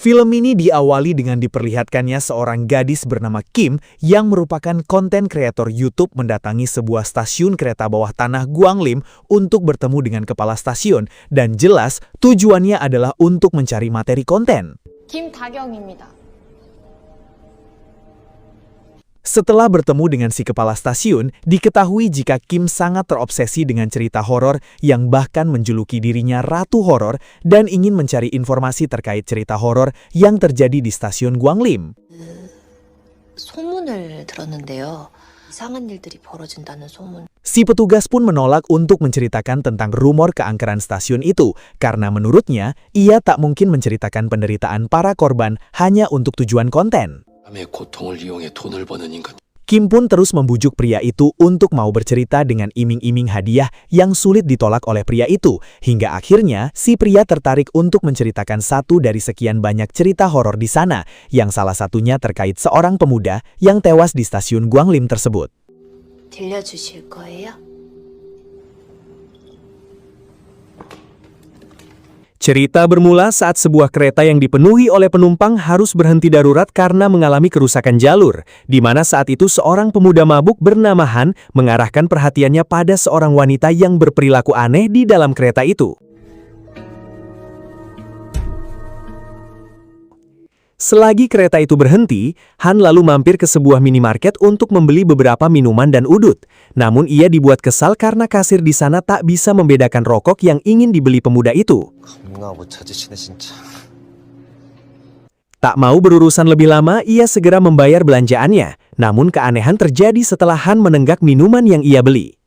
Film ini diawali dengan diperlihatkannya seorang gadis bernama Kim yang merupakan konten kreator YouTube mendatangi sebuah stasiun kereta bawah tanah Guanglim untuk bertemu dengan kepala stasiun dan jelas tujuannya adalah untuk mencari materi konten. 김다경입니다. Setelah bertemu dengan si kepala stasiun, diketahui jika Kim sangat terobsesi dengan cerita horor yang bahkan menjuluki dirinya Ratu Horor dan ingin mencari informasi terkait cerita horor yang terjadi di stasiun Guanglim. 소문을 들었는데요. 이상한 일들이 벌어진다는 소문. Si petugas pun menolak untuk menceritakan tentang rumor keangkeran stasiun itu karena menurutnya ia tak mungkin menceritakan penderitaan para korban hanya untuk tujuan konten. Kim pun terus membujuk pria itu untuk mau bercerita dengan iming-iming hadiah yang sulit ditolak oleh pria itu, hingga akhirnya si pria tertarik untuk menceritakan satu dari sekian banyak cerita horor di sana, yang salah satunya terkait seorang pemuda yang tewas di stasiun Guanglim tersebut. 들려주실 거예요? Cerita bermula saat sebuah kereta yang dipenuhi oleh penumpang harus berhenti darurat karena mengalami kerusakan jalur, di mana saat itu seorang pemuda mabuk bernama Han mengarahkan perhatiannya pada seorang wanita yang berperilaku aneh di dalam kereta itu. Selagi kereta itu berhenti, Han lalu mampir ke sebuah minimarket untuk membeli beberapa minuman dan udut. Namun ia dibuat kesal karena kasir di sana tak bisa membedakan rokok yang ingin dibeli pemuda itu. Tak mau berurusan lebih lama, ia segera membayar belanjaannya. Namun keanehan terjadi setelah Han menenggak minuman yang ia beli.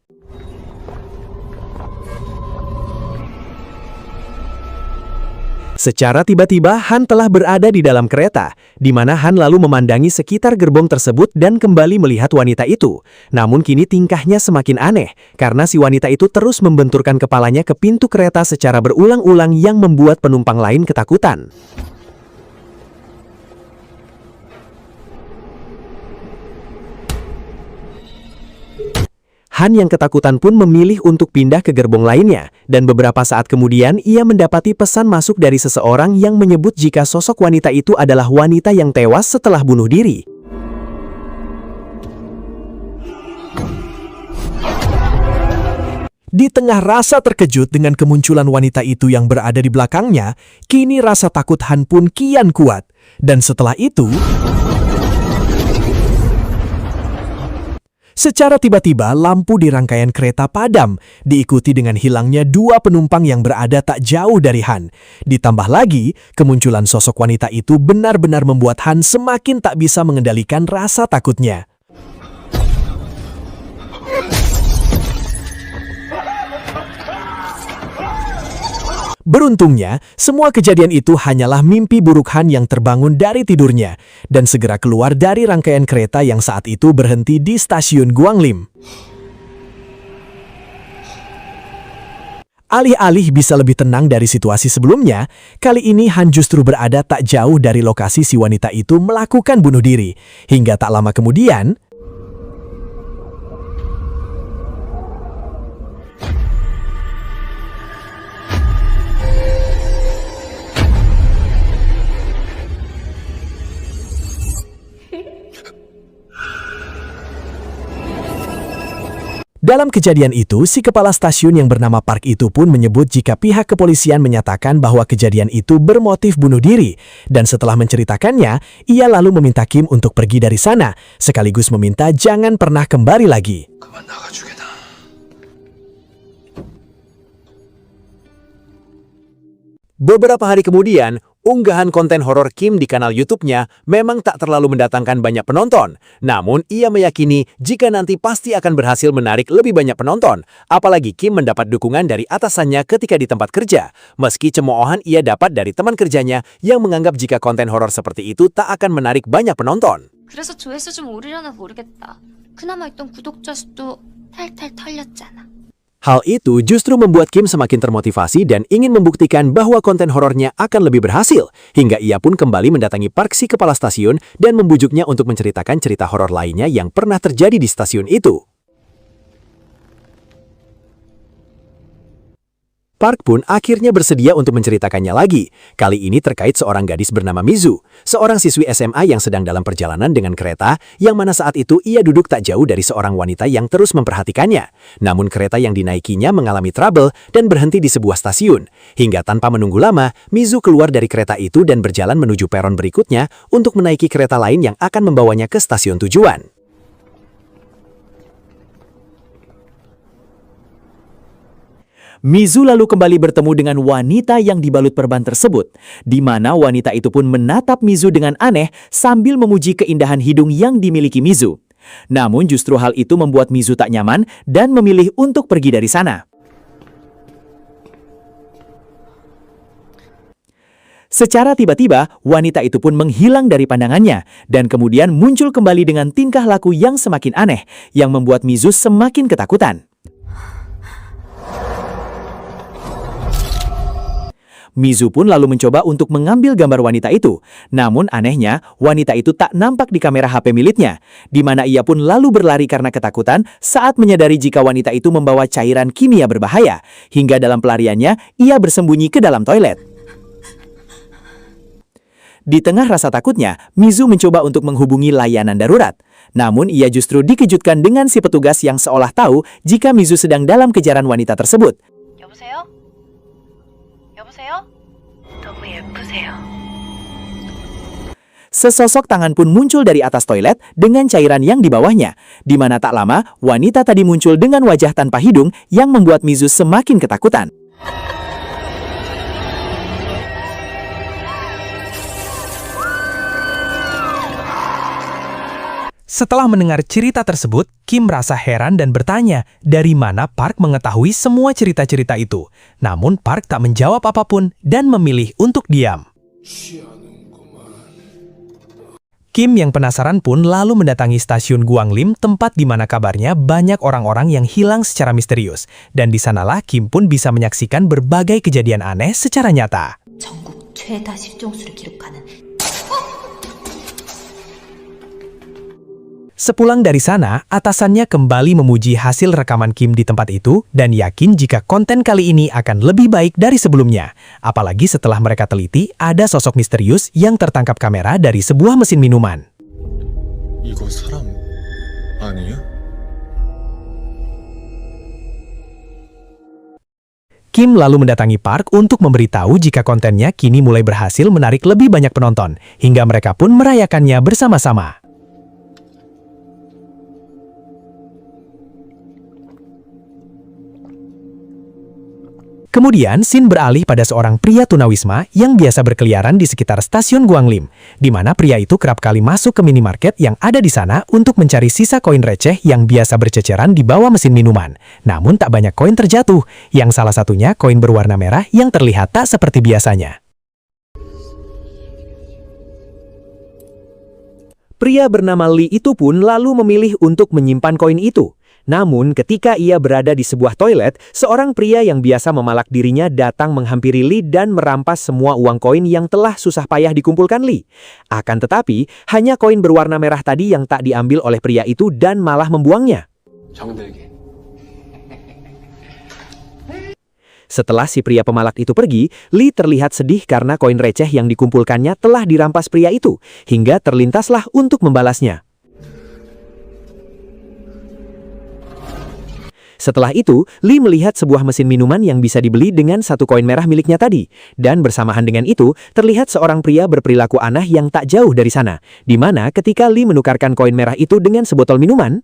Secara tiba-tiba, Han telah berada di dalam kereta, di mana Han lalu memandangi sekitar gerbong tersebut dan kembali melihat wanita itu. Namun kini tingkahnya semakin aneh, karena si wanita itu terus membenturkan kepalanya ke pintu kereta secara berulang-ulang yang membuat penumpang lain ketakutan. Han yang ketakutan pun memilih untuk pindah ke gerbong lainnya, dan beberapa saat kemudian ia mendapati pesan masuk dari seseorang yang menyebut jika sosok wanita itu adalah wanita yang tewas setelah bunuh diri. Di tengah rasa terkejut dengan kemunculan wanita itu yang berada di belakangnya, kini rasa takut Han pun kian kuat. Dan setelah itu, secara tiba-tiba, lampu di rangkaian kereta padam, diikuti dengan hilangnya dua penumpang yang berada tak jauh dari Han. Ditambah lagi, kemunculan sosok wanita itu benar-benar membuat Han semakin tak bisa mengendalikan rasa takutnya. Beruntungnya, semua kejadian itu hanyalah mimpi buruk Han yang terbangun dari tidurnya dan segera keluar dari rangkaian kereta yang saat itu berhenti di stasiun Guanglim. Alih-alih bisa lebih tenang dari situasi sebelumnya, kali ini Han justru berada tak jauh dari lokasi si wanita itu melakukan bunuh diri. Hingga tak lama kemudian, dalam kejadian itu, si kepala stasiun yang bernama Park itu pun menyebut jika pihak kepolisian menyatakan bahwa kejadian itu bermotif bunuh diri. Dan setelah menceritakannya, ia lalu meminta Kim untuk pergi dari sana, sekaligus meminta jangan pernah kembali lagi. Beberapa hari kemudian, unggahan konten horor Kim di kanal YouTube-nya memang tak terlalu mendatangkan banyak penonton. Namun, ia meyakini jika nanti pasti akan berhasil menarik lebih banyak penonton. Apalagi Kim mendapat dukungan dari atasannya ketika di tempat kerja. Meski cemoohan ia dapat dari teman kerjanya yang menganggap jika konten horor seperti itu tak akan menarik banyak penonton. 그래서 조회수 좀 오르려나 모르겠다. 그나마 있던 구독자 수도 탈탈 털렸잖아. Hal itu justru membuat Kim semakin termotivasi dan ingin membuktikan bahwa konten horornya akan lebih berhasil, hingga ia pun kembali mendatangi Park si kepala stasiun dan membujuknya untuk menceritakan cerita horor lainnya yang pernah terjadi di stasiun itu. Park pun akhirnya bersedia untuk menceritakannya lagi. Kali ini terkait seorang gadis bernama Mizu, seorang siswi SMA yang sedang dalam perjalanan dengan kereta, yang mana saat itu ia duduk tak jauh dari seorang wanita yang terus memperhatikannya. Namun kereta yang dinaikinya mengalami trouble dan berhenti di sebuah stasiun. Hingga tanpa menunggu lama, Mizu keluar dari kereta itu dan berjalan menuju peron berikutnya untuk menaiki kereta lain yang akan membawanya ke stasiun tujuan. Mizu lalu kembali bertemu dengan wanita yang dibalut perban tersebut, di mana wanita itu pun menatap Mizu dengan aneh sambil memuji keindahan hidung yang dimiliki Mizu. Namun justru hal itu membuat Mizu tak nyaman dan memilih untuk pergi dari sana. Secara tiba-tiba, wanita itu pun menghilang dari pandangannya dan kemudian muncul kembali dengan tingkah laku yang semakin aneh yang membuat Mizu semakin ketakutan. Mizu pun lalu mencoba untuk mengambil gambar wanita itu. Namun anehnya, wanita itu tak nampak di kamera HP miliknya, di mana ia pun lalu berlari karena ketakutan saat menyadari jika wanita itu membawa cairan kimia berbahaya. Hingga dalam pelariannya, ia bersembunyi ke dalam toilet. Di tengah rasa takutnya, Mizu mencoba untuk menghubungi layanan darurat. Namun ia justru dikejutkan dengan si petugas yang seolah tahu jika Mizu sedang dalam kejaran wanita tersebut. 여보세요? 여보세요? 너무 예쁘세요. Sesosok tangan pun muncul dari atas toilet dengan cairan yang di bawahnya, di mana tak lama wanita tadi muncul dengan wajah tanpa hidung yang membuat Mizu semakin ketakutan. Setelah mendengar cerita tersebut, Kim merasa heran dan bertanya dari mana Park mengetahui semua cerita-cerita itu. Namun Park tak menjawab apapun dan memilih untuk diam. Kim yang penasaran pun lalu mendatangi stasiun Guanglim, tempat di mana kabarnya banyak orang-orang yang hilang secara misterius. Dan di sanalah Kim pun bisa menyaksikan berbagai kejadian aneh secara nyata. 전국 최다 실종수를 기록하는 Sepulang dari sana, atasannya kembali memuji hasil rekaman Kim di tempat itu dan yakin jika konten kali ini akan lebih baik dari sebelumnya. Apalagi setelah mereka teliti, ada sosok misterius yang tertangkap kamera dari sebuah mesin minuman. 이거 사람 아니야? Kim lalu mendatangi Park untuk memberitahu jika kontennya kini mulai berhasil menarik lebih banyak penonton, hingga mereka pun merayakannya bersama-sama. Kemudian, scene beralih pada seorang pria tunawisma yang biasa berkeliaran di sekitar stasiun Guanglim, di mana pria itu kerap kali masuk ke minimarket yang ada di sana untuk mencari sisa koin receh yang biasa berceceran di bawah mesin minuman. Namun tak banyak koin terjatuh, yang salah satunya koin berwarna merah yang terlihat tak seperti biasanya. Pria bernama Lee itu pun lalu memilih untuk menyimpan koin itu. Namun ketika ia berada di sebuah toilet, seorang pria yang biasa memalak dirinya datang menghampiri Lee dan merampas semua uang koin yang telah susah payah dikumpulkan Lee. Akan tetapi, hanya koin berwarna merah tadi yang tak diambil oleh pria itu dan malah membuangnya. Setelah si pria pemalak itu pergi, Lee terlihat sedih karena koin receh yang dikumpulkannya telah dirampas pria itu, hingga terlintaslah untuk membalasnya. Setelah itu, Lee melihat sebuah mesin minuman yang bisa dibeli dengan satu koin merah miliknya tadi. Dan bersamaan dengan itu, terlihat seorang pria berperilaku aneh yang tak jauh dari sana. Di mana ketika Lee menukarkan koin merah itu dengan sebotol minuman,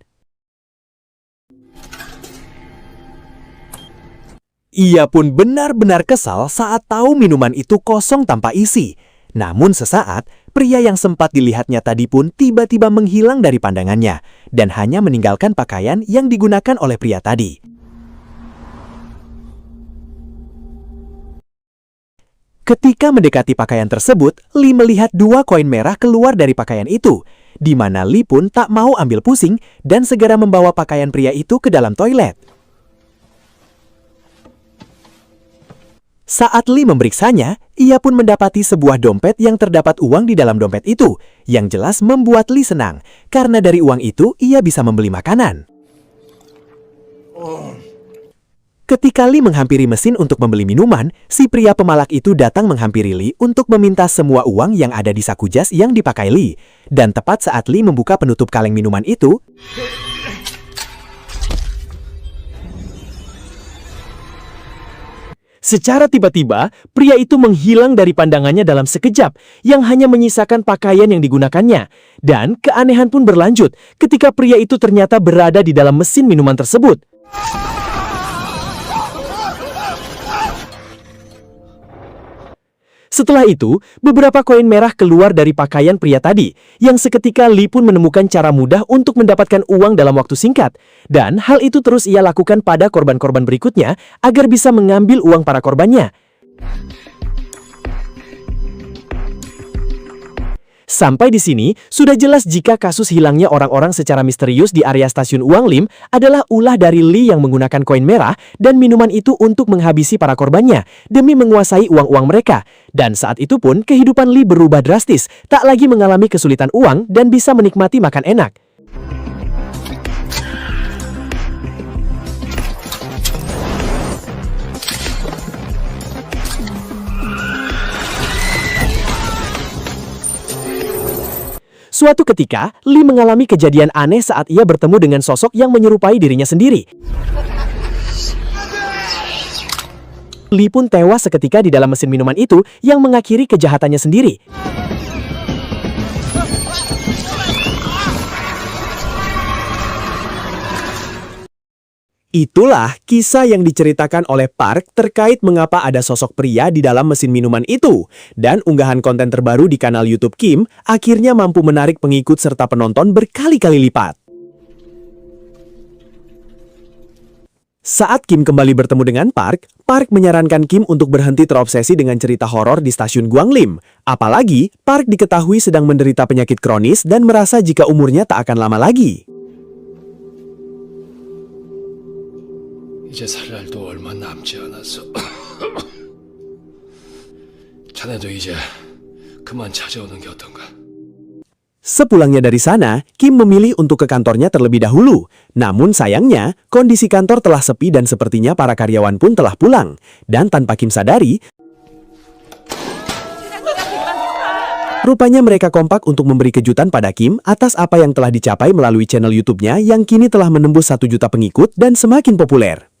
ia pun benar-benar kesal saat tahu minuman itu kosong tanpa isi. Namun sesaat, pria yang sempat dilihatnya tadi pun tiba-tiba menghilang dari pandangannya dan hanya meninggalkan pakaian yang digunakan oleh pria tadi. Ketika mendekati pakaian tersebut, Lee melihat dua koin merah keluar dari pakaian itu, di mana Lee pun tak mau ambil pusing dan segera membawa pakaian pria itu ke dalam toilet. Saat Lee memeriksanya, ia pun mendapati sebuah dompet yang terdapat uang di dalam dompet itu, yang jelas membuat Lee senang, karena dari uang itu ia bisa membeli makanan. Ketika Lee menghampiri mesin untuk membeli minuman, si pria pemalak itu datang menghampiri Lee untuk meminta semua uang yang ada di saku jas yang dipakai Lee. Dan tepat saat Lee membuka penutup kaleng minuman itu, secara tiba-tiba, pria itu menghilang dari pandangannya dalam sekejap, yang hanya menyisakan pakaian yang digunakannya. Dan keanehan pun berlanjut ketika pria itu ternyata berada di dalam mesin minuman tersebut. Setelah itu, beberapa koin merah keluar dari pakaian pria tadi, yang seketika Lee pun menemukan cara mudah untuk mendapatkan uang dalam waktu singkat. Dan hal itu terus ia lakukan pada korban-korban berikutnya agar bisa mengambil uang para korbannya. Sampai di sini, sudah jelas jika kasus hilangnya orang-orang secara misterius di area stasiun Uang Lim adalah ulah dari Lee yang menggunakan koin merah dan minuman itu untuk menghabisi para korbannya demi menguasai uang-uang mereka. Dan saat itu pun, kehidupan Lee berubah drastis, tak lagi mengalami kesulitan uang dan bisa menikmati makan enak. Suatu ketika, Lee mengalami kejadian aneh saat ia bertemu dengan sosok yang menyerupai dirinya sendiri. Lee pun tewas seketika di dalam mesin minuman itu yang mengakhiri kejahatannya sendiri. Itulah kisah yang diceritakan oleh Park terkait mengapa ada sosok pria di dalam mesin minuman itu. Dan unggahan konten terbaru di kanal YouTube Kim akhirnya mampu menarik pengikut serta penonton berkali-kali lipat. Saat Kim kembali bertemu dengan Park menyarankan Kim untuk berhenti terobsesi dengan cerita horor di stasiun Guanglim. Apalagi, Park diketahui sedang menderita penyakit kronis dan merasa jika umurnya tak akan lama lagi. 이제 살 날도 얼마 남지 않았어. 자네도 이제 그만 찾아오는 게 어떤가? Sepulangnya dari sana, Kim memilih untuk ke kantornya terlebih dahulu. Namun sayangnya, kondisi kantor telah sepi dan sepertinya para karyawan pun telah pulang. Dan tanpa Kim sadari, rupanya mereka kompak untuk memberi kejutan pada Kim atas apa yang telah dicapai melalui channel YouTube-nya yang kini telah menembus 1 juta pengikut dan semakin populer.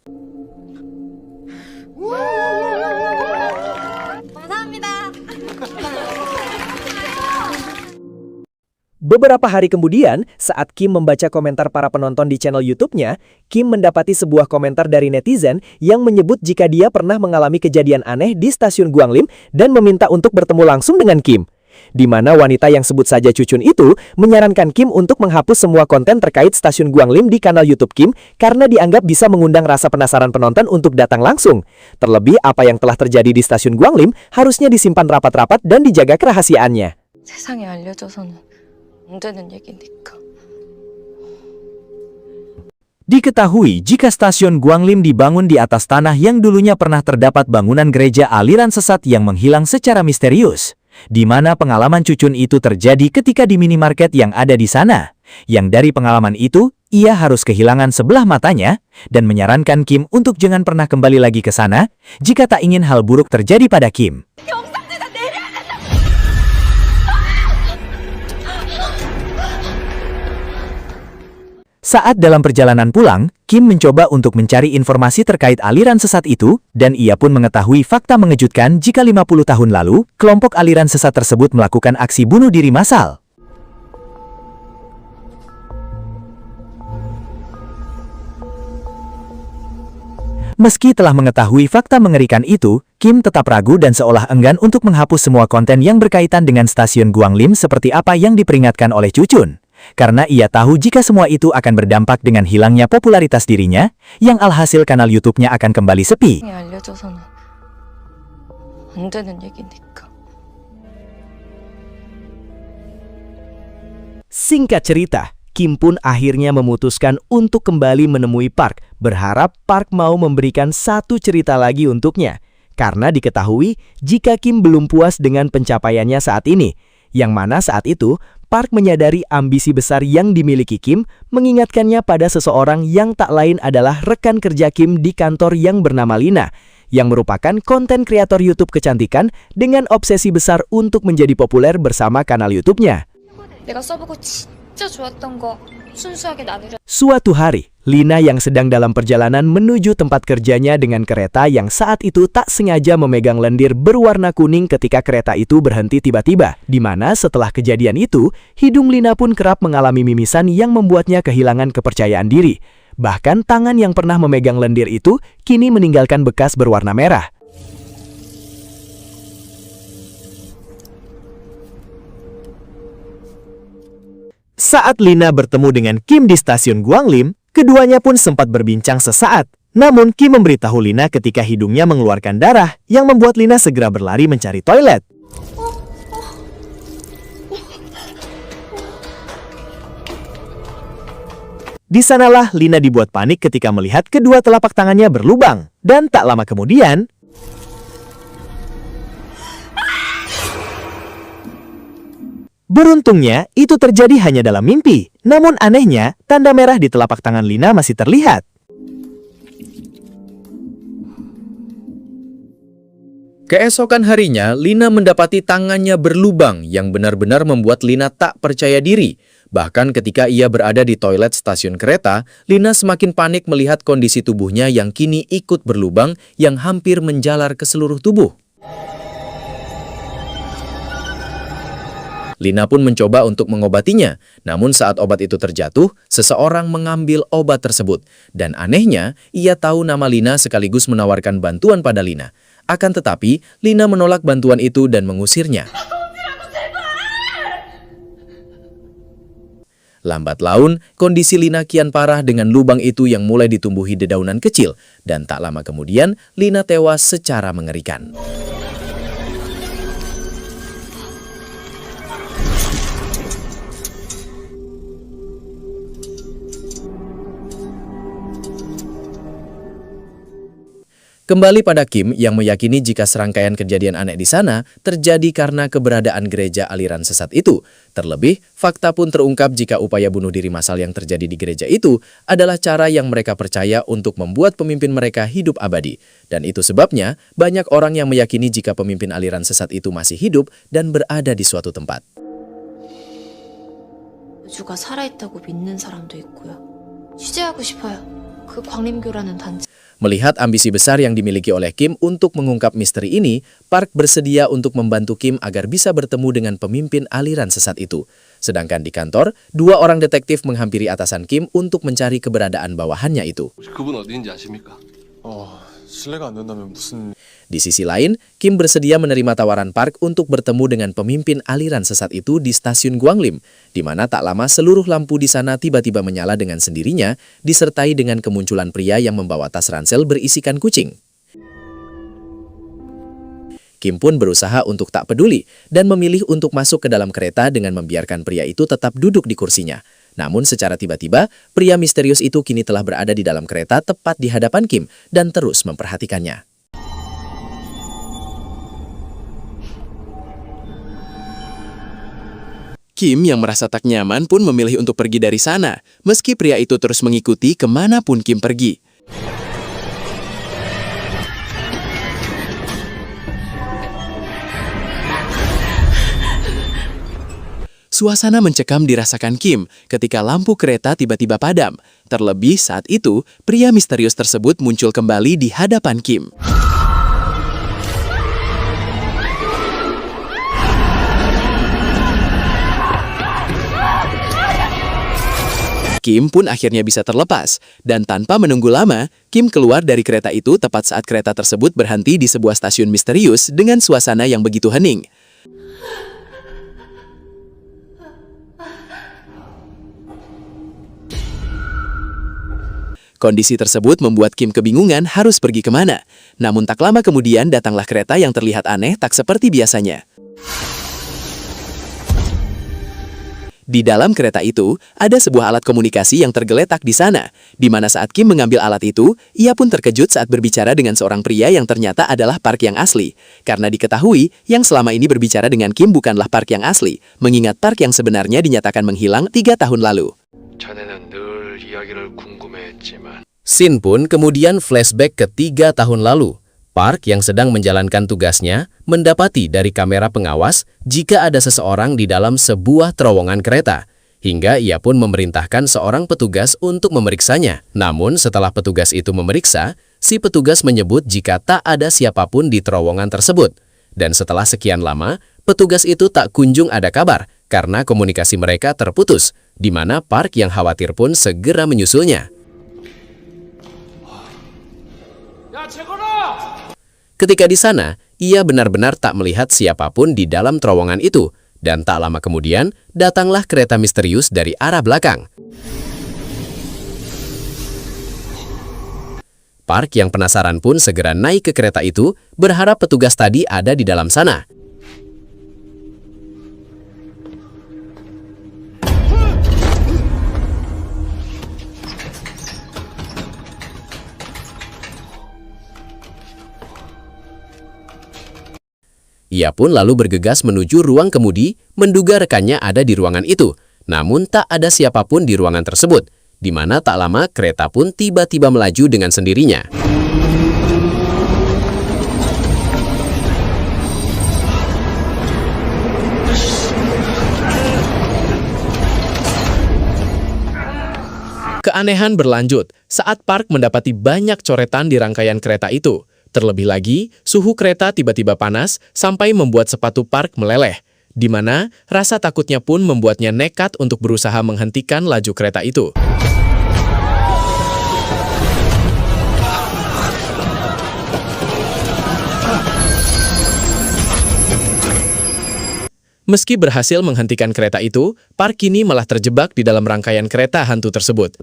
Beberapa hari kemudian, saat Kim membaca komentar para penonton di channel YouTube-nya, Kim mendapati sebuah komentar dari netizen yang menyebut jika dia pernah mengalami kejadian aneh di stasiun Guanglim dan meminta untuk bertemu langsung dengan Kim. Di mana wanita yang sebut saja Cucun itu menyarankan Kim untuk menghapus semua konten terkait stasiun Guanglim di kanal YouTube Kim karena dianggap bisa mengundang rasa penasaran penonton untuk datang langsung. Terlebih apa yang telah terjadi di stasiun Guanglim harusnya disimpan rapat-rapat dan dijaga kerahasiaannya. 세상에 알려져서는 안 되는 얘기니까. Diketahui jika stasiun Guanglim dibangun di atas tanah yang dulunya pernah terdapat bangunan gereja aliran sesat yang menghilang secara misterius. Di mana pengalaman Cucun itu terjadi ketika di minimarket yang ada di sana. Yang dari pengalaman itu, ia harus kehilangan sebelah matanya dan menyarankan Kim untuk jangan pernah kembali lagi ke sana jika tak ingin hal buruk terjadi pada Kim. Saat dalam perjalanan pulang, Kim mencoba untuk mencari informasi terkait aliran sesat itu, dan ia pun mengetahui fakta mengejutkan jika 50 tahun lalu, kelompok aliran sesat tersebut melakukan aksi bunuh diri massal. Meski telah mengetahui fakta mengerikan itu, Kim tetap ragu dan seolah enggan untuk menghapus semua konten yang berkaitan dengan stasiun Guanglim seperti apa yang diperingatkan oleh Cucun. Karena ia tahu jika semua itu akan berdampak dengan hilangnya popularitas dirinya, yang alhasil kanal YouTube-nya akan kembali sepi. 알려져서는 안 되는 얘기니까. Singkat cerita, Kim pun akhirnya memutuskan untuk kembali menemui Park, berharap Park mau memberikan 1 cerita lagi untuknya. Karena diketahui jika Kim belum puas dengan pencapaiannya saat ini, yang mana saat itu Park menyadari ambisi besar yang dimiliki Kim, mengingatkannya pada seseorang yang tak lain adalah rekan kerja Kim di kantor yang bernama Lina, yang merupakan konten kreator YouTube kecantikan dengan obsesi besar untuk menjadi populer bersama kanal YouTube-nya. 내가 써보고 진짜 좋았던 거 순수하게 나누려. Suatu hari, Lina yang sedang dalam perjalanan menuju tempat kerjanya dengan kereta yang saat itu tak sengaja memegang lendir berwarna kuning ketika kereta itu berhenti tiba-tiba, di mana setelah kejadian itu, hidung Lina pun kerap mengalami mimisan yang membuatnya kehilangan kepercayaan diri. Bahkan tangan yang pernah memegang lendir itu kini meninggalkan bekas berwarna merah. Saat Lina bertemu dengan Kim di stasiun Guanglim, keduanya pun sempat berbincang sesaat. Namun Kim memberitahu Lina ketika hidungnya mengeluarkan darah yang membuat Lina segera berlari mencari toilet. Di sanalah Lina dibuat panik ketika melihat kedua telapak tangannya berlubang. Dan tak lama kemudian, beruntungnya, itu terjadi hanya dalam mimpi. Namun anehnya, tanda merah di telapak tangan Lina masih terlihat. Keesokan harinya, Lina mendapati tangannya berlubang yang benar-benar membuat Lina tak percaya diri. Bahkan ketika ia berada di toilet stasiun kereta, Lina semakin panik melihat kondisi tubuhnya yang kini ikut berlubang yang hampir menjalar ke seluruh tubuh. Lina pun mencoba untuk mengobatinya, namun saat obat itu terjatuh, seseorang mengambil obat tersebut. Dan anehnya, ia tahu nama Lina sekaligus menawarkan bantuan pada Lina. Akan tetapi, Lina menolak bantuan itu dan mengusirnya. Lambat laun, kondisi Lina kian parah dengan lubang itu yang mulai ditumbuhi dedaunan kecil. Dan tak lama kemudian, Lina tewas secara mengerikan. Kembali pada Kim yang meyakini jika serangkaian kejadian aneh di sana terjadi karena keberadaan gereja aliran sesat itu. Terlebih, fakta pun terungkap jika upaya bunuh diri massal yang terjadi di gereja itu adalah cara yang mereka percaya untuk membuat pemimpin mereka hidup abadi. Dan itu sebabnya banyak orang yang meyakini jika pemimpin aliran sesat itu masih hidup dan berada di suatu tempat. 우주가 살아있다고 믿는 사람도 있고요. 취재하고 싶어요. 그 광림교라는 단체. Melihat ambisi besar yang dimiliki oleh Kim untuk mengungkap misteri ini, Park bersedia untuk membantu Kim agar bisa bertemu dengan pemimpin aliran sesat itu. Sedangkan di kantor, dua orang detektif menghampiri atasan Kim untuk mencari keberadaan bawahannya itu. 그분 어디인지 아십니까? 실례가 안 된다면 무슨... Di sisi lain, Kim bersedia menerima tawaran Park untuk bertemu dengan pemimpin aliran sesat itu di stasiun Guanglim, di mana tak lama seluruh lampu di sana tiba-tiba menyala dengan sendirinya, disertai dengan kemunculan pria yang membawa tas ransel berisikan kucing. Kim pun berusaha untuk tak peduli dan memilih untuk masuk ke dalam kereta dengan membiarkan pria itu tetap duduk di kursinya. Namun secara tiba-tiba, pria misterius itu kini telah berada di dalam kereta tepat di hadapan Kim dan terus memperhatikannya. Kim yang merasa tak nyaman pun memilih untuk pergi dari sana, meski pria itu terus mengikuti kemanapun Kim pergi. Suasana mencekam dirasakan Kim ketika lampu kereta tiba-tiba padam. Terlebih saat itu, pria misterius tersebut muncul kembali di hadapan Kim. Kim pun akhirnya bisa terlepas, dan tanpa menunggu lama, Kim keluar dari kereta itu tepat saat kereta tersebut berhenti di sebuah stasiun misterius dengan suasana yang begitu hening. Kondisi tersebut membuat Kim kebingungan harus pergi kemana. Namun tak lama kemudian datanglah kereta yang terlihat aneh tak seperti biasanya. Di dalam kereta itu, ada sebuah alat komunikasi yang tergeletak di sana, di mana saat Kim mengambil alat itu, ia pun terkejut saat berbicara dengan seorang pria yang ternyata adalah Park yang asli. Karena diketahui, yang selama ini berbicara dengan Kim bukanlah Park yang asli, mengingat Park yang sebenarnya dinyatakan menghilang 3 tahun lalu. 자네는 늘 이야기를 궁금해했지만 Shin pun kemudian flashback ke 3 tahun lalu. Park yang sedang menjalankan tugasnya mendapati dari kamera pengawas jika ada seseorang di dalam sebuah terowongan kereta, hingga ia pun memerintahkan seorang petugas untuk memeriksanya. Namun setelah petugas itu memeriksa, si petugas menyebut jika tak ada siapapun di terowongan tersebut. Dan setelah sekian lama, petugas itu tak kunjung ada kabar karena komunikasi mereka terputus, di mana Park yang khawatir pun segera menyusulnya. Ketika di sana, ia benar-benar tak melihat siapapun di dalam terowongan itu, dan tak lama kemudian, datanglah kereta misterius dari arah belakang. Park yang penasaran pun segera naik ke kereta itu, berharap petugas tadi ada di dalam sana. Ia pun lalu bergegas menuju ruang kemudi, menduga rekannya ada di ruangan itu. Namun tak ada siapapun di ruangan tersebut, di mana tak lama kereta pun tiba-tiba melaju dengan sendirinya. Keanehan berlanjut saat Park mendapati banyak coretan di rangkaian kereta itu. Terlebih lagi, suhu kereta tiba-tiba panas sampai membuat sepatu Park meleleh, di mana rasa takutnya pun membuatnya nekat untuk berusaha menghentikan laju kereta itu. Meski berhasil menghentikan kereta itu, Park kini malah terjebak di dalam rangkaian kereta hantu tersebut.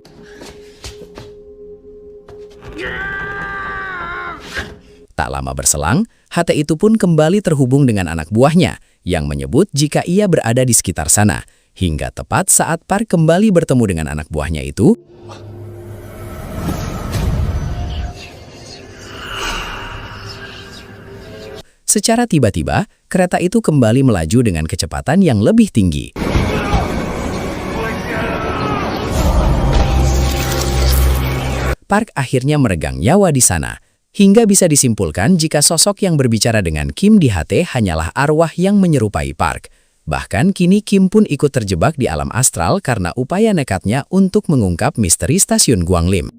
Tak lama berselang, HT itu pun kembali terhubung dengan anak buahnya, yang menyebut jika ia berada di sekitar sana. Hingga tepat saat Park kembali bertemu dengan anak buahnya itu, secara tiba-tiba, kereta itu kembali melaju dengan kecepatan yang lebih tinggi. Park akhirnya meregang nyawa di sana, hingga bisa disimpulkan jika sosok yang berbicara dengan Kim di HT hanyalah arwah yang menyerupai Park. Bahkan kini Kim pun ikut terjebak di alam astral karena upaya nekatnya untuk mengungkap misteri stasiun Guanglim.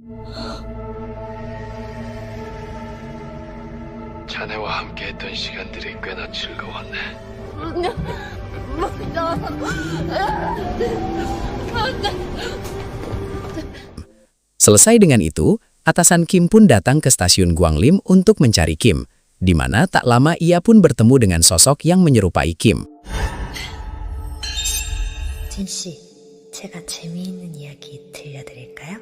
자네와 함께했던 시간들이 꽤나 즐거웠네. Selesai dengan itu, atasan Kim pun datang ke stasiun Guanglim untuk mencari Kim, di mana tak lama ia pun bertemu dengan sosok yang menyerupai Kim. 진 씨, 제가 재미있는 이야기 들려드릴까요?